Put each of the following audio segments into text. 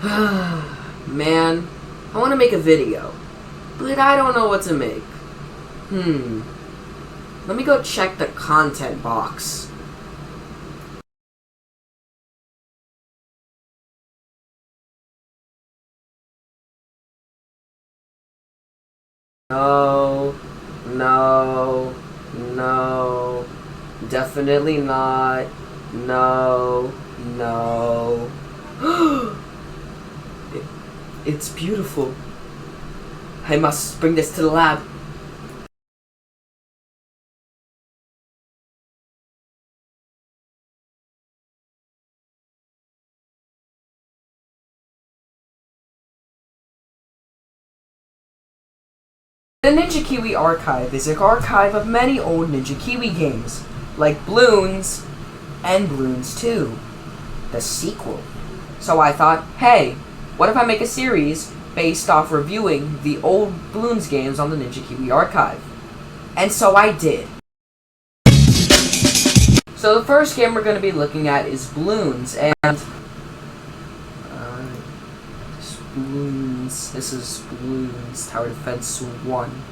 Man, I want to make a video, but I don't know what to make. Let me go check the content box. No, no, no, definitely not. No, no. It's beautiful. I must bring this to the lab. The Ninja Kiwi Archive is an archive of many old Ninja Kiwi games, like Bloons and Bloons 2, the sequel. So I thought, hey, what if I make a series based off reviewing the old Bloons games on the Ninja Kiwi Archive? And so I did. So the first game we're going to be looking at is Bloons, and Bloons. This is Bloons Tower Defense 1.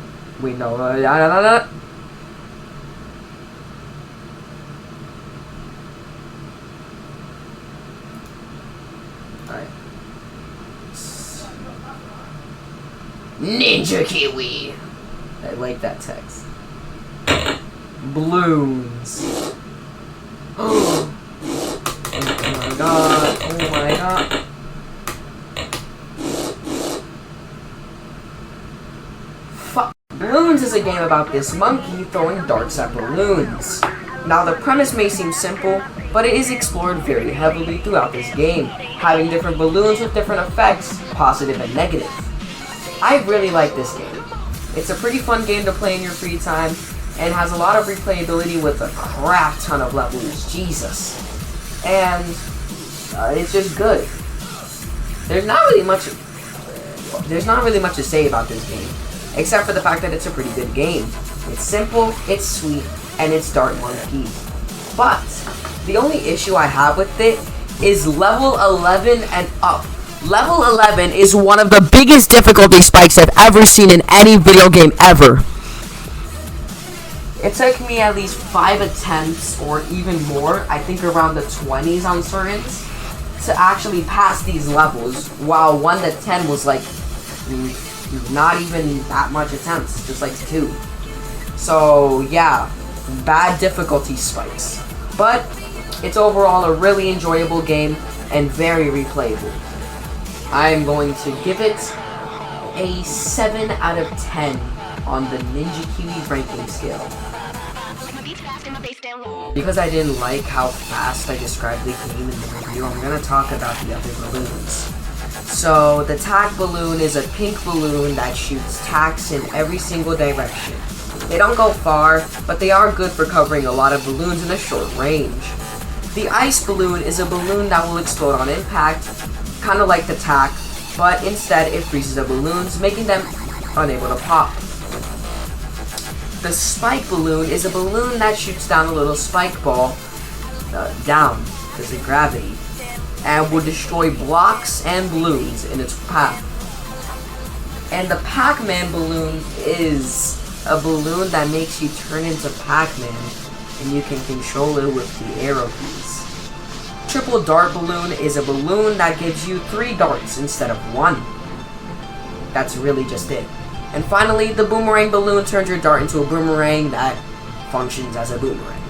Wait, no. Alright. Ninja Kiwi! I like that text. Bloons. Oh my god. Oh my god. Bloons is a game about this monkey throwing darts at balloons. Now the premise may seem simple, but it is explored very heavily throughout this game, having different balloons with different effects, positive and negative. I really like this game. It's a pretty fun game to play in your free time, and has a lot of replayability with a crap ton of levels, Jesus. And it's just good. There's not really much to say about this game, except for the fact that it's a pretty good game. It's simple, it's sweet, and it's Dart Monkey. But the only issue I have with it is level 11 and up. Level 11 is one of the biggest difficulty spikes I've ever seen in any video game ever. It took me at least 5 attempts, or even more, I think around the 20s on certain, to actually pass these levels, while 1 to 10 was like not even that much attempts, just like 2. So yeah, bad difficulty spikes. But it's overall a really enjoyable game and very replayable. I'm going to give it a 7 out of 10 on the Ninja Kiwi ranking scale. Because I didn't like how fast I described the game in the review, I'm going to talk about the other balloons. So, the tack balloon is a pink balloon that shoots tacks in every single direction. They don't go far, but they are good for covering a lot of balloons in a short range. The ice balloon is a balloon that will explode on impact, kind of like the tack, but instead it freezes the balloons, making them unable to pop. The spike balloon is a balloon that shoots down a little spike ball, down, because of gravity, and will destroy blocks and balloons in its path. And the Pac-Man balloon is a balloon that makes you turn into Pac-Man, and you can control it with the arrow keys. Triple dart balloon is a balloon that gives you 3 darts instead of 1. That's really just it. And finally, the boomerang balloon turns your dart into a boomerang that functions as a boomerang.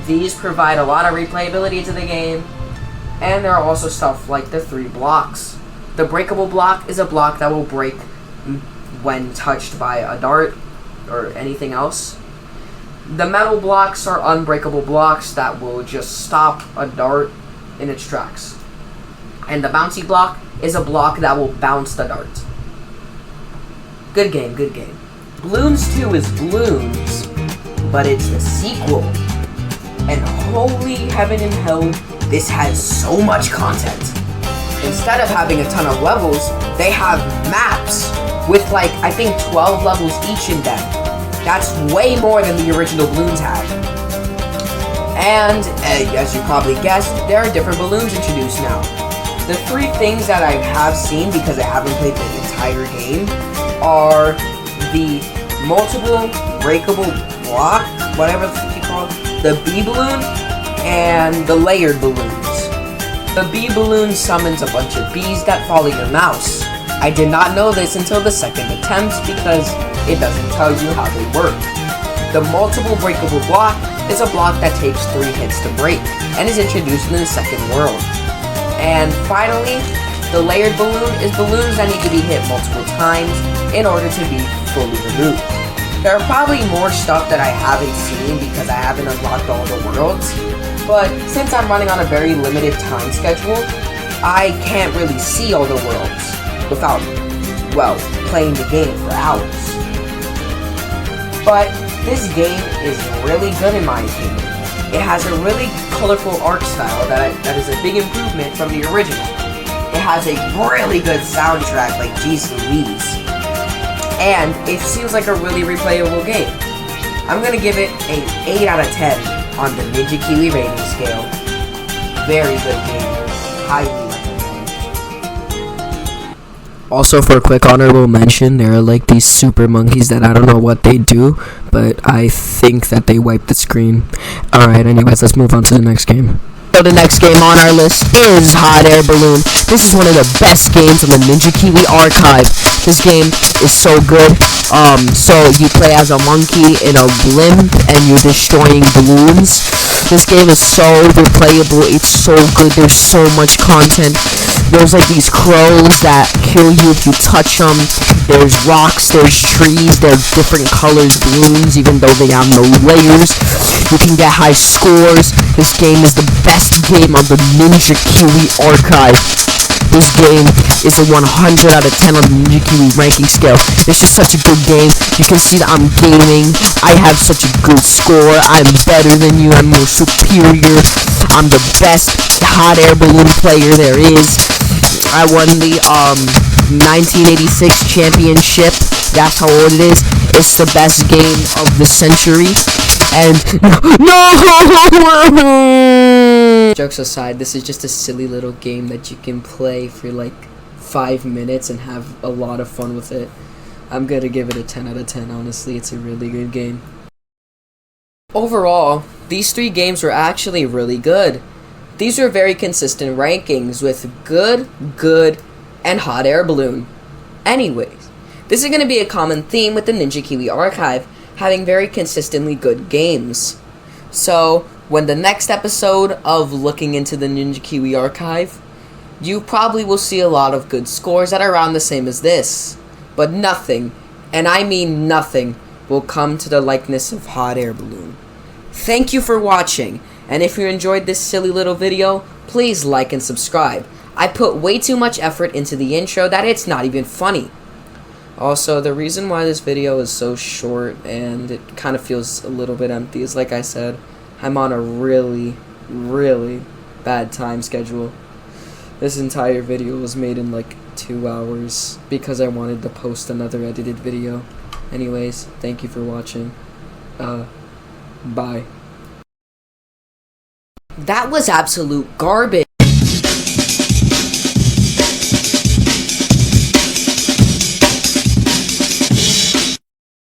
These provide a lot of replayability to the game, and there are also stuff like the 3 blocks. The breakable block is a block that will break when touched by a dart or anything else. The metal blocks are unbreakable blocks that will just stop a dart in its tracks. And the bouncy block is a block that will bounce the dart. Good game, good game. Bloons 2 is Bloons, but it's the sequel. And holy heaven and hell, this has so much content. Instead of having a ton of levels, they have maps with like, I think 12 levels each in them. That's way more than the original Bloons had. And, as you probably guessed, there are different balloons introduced now. The three things that I have seen, because I haven't played the entire game, are the multiple breakable block, whatever you call it, the bee balloon, and the layered balloons. The bee balloon summons a bunch of bees that follow your mouse. I did not know this until the second attempt because it doesn't tell you how they work. The multiple breakable block is a block that takes 3 hits to break and is introduced in the second world. And finally, the layered balloon is balloons that need to be hit multiple times in order to be fully removed. There are probably more stuff that I haven't seen because I haven't unlocked all the worlds, but since I'm running on a very limited time schedule, I can't really see all the worlds without, well, playing the game for hours. But this game is really good in my opinion. It has a really colorful art style that is a big improvement from the original. It has a really good soundtrack like Jeez Louise. And it seems like a really replayable game. I'm gonna give it an 8 out of 10 on the Ninja Kiwi rating scale. Very good game. Highly recommend. Also, for a quick honorable mention, there are like these super monkeys that I don't know what they do, but I think that they wipe the screen. Alright, anyways, let's move on to the next game. So the next game on our list is Hot Air Balloon. This is one of the best games on the Ninja Kiwi Archive. This game is so good. So you play as a monkey in a blimp and you're destroying balloons. This game is so replayable. It's so good. There's so much content. There's like these crows that kill you if you touch them. There's rocks, there's trees, there's different colors, balloons, even though they have no layers. You can get high scores. This game is the best game on the Ninja Kiwi Archive. This game is a 100 out of 10 on the Ninja Kiwi ranking scale. It's just such a good game. You can see that I'm gaming. I have such a good score. I'm better than you. I'm more superior. I'm the best hot air balloon player there is. I won the 1986 championship. That's how old it is. It's the best game of the century. And no! Jokes aside, this is just a silly little game that you can play for like 5 minutes and have a lot of fun with it. I'm gonna give it a 10 out of 10, honestly. It's a really good game. Overall, these 3 games were actually really good. These were very consistent rankings with good, and hot air balloon. Anyways, this is gonna be a common theme with the Ninja Kiwi Archive, having very consistently good games. So, when the next episode of looking into the Ninja Kiwi Archive, you probably will see a lot of good scores that are around the same as this. But nothing, and I mean nothing, will come to the likeness of Hot Air Balloon. Thank you for watching, and if you enjoyed this silly little video, please like and subscribe. I put way too much effort into the intro that it's not even funny. Also, the reason why this video is so short and it kind of feels a little bit empty is, like I said, I'm on a really bad time schedule. This entire video was made in like 2 hours because I wanted to post another edited video. Anyways, thank you for watching. Bye. That was absolute garbage.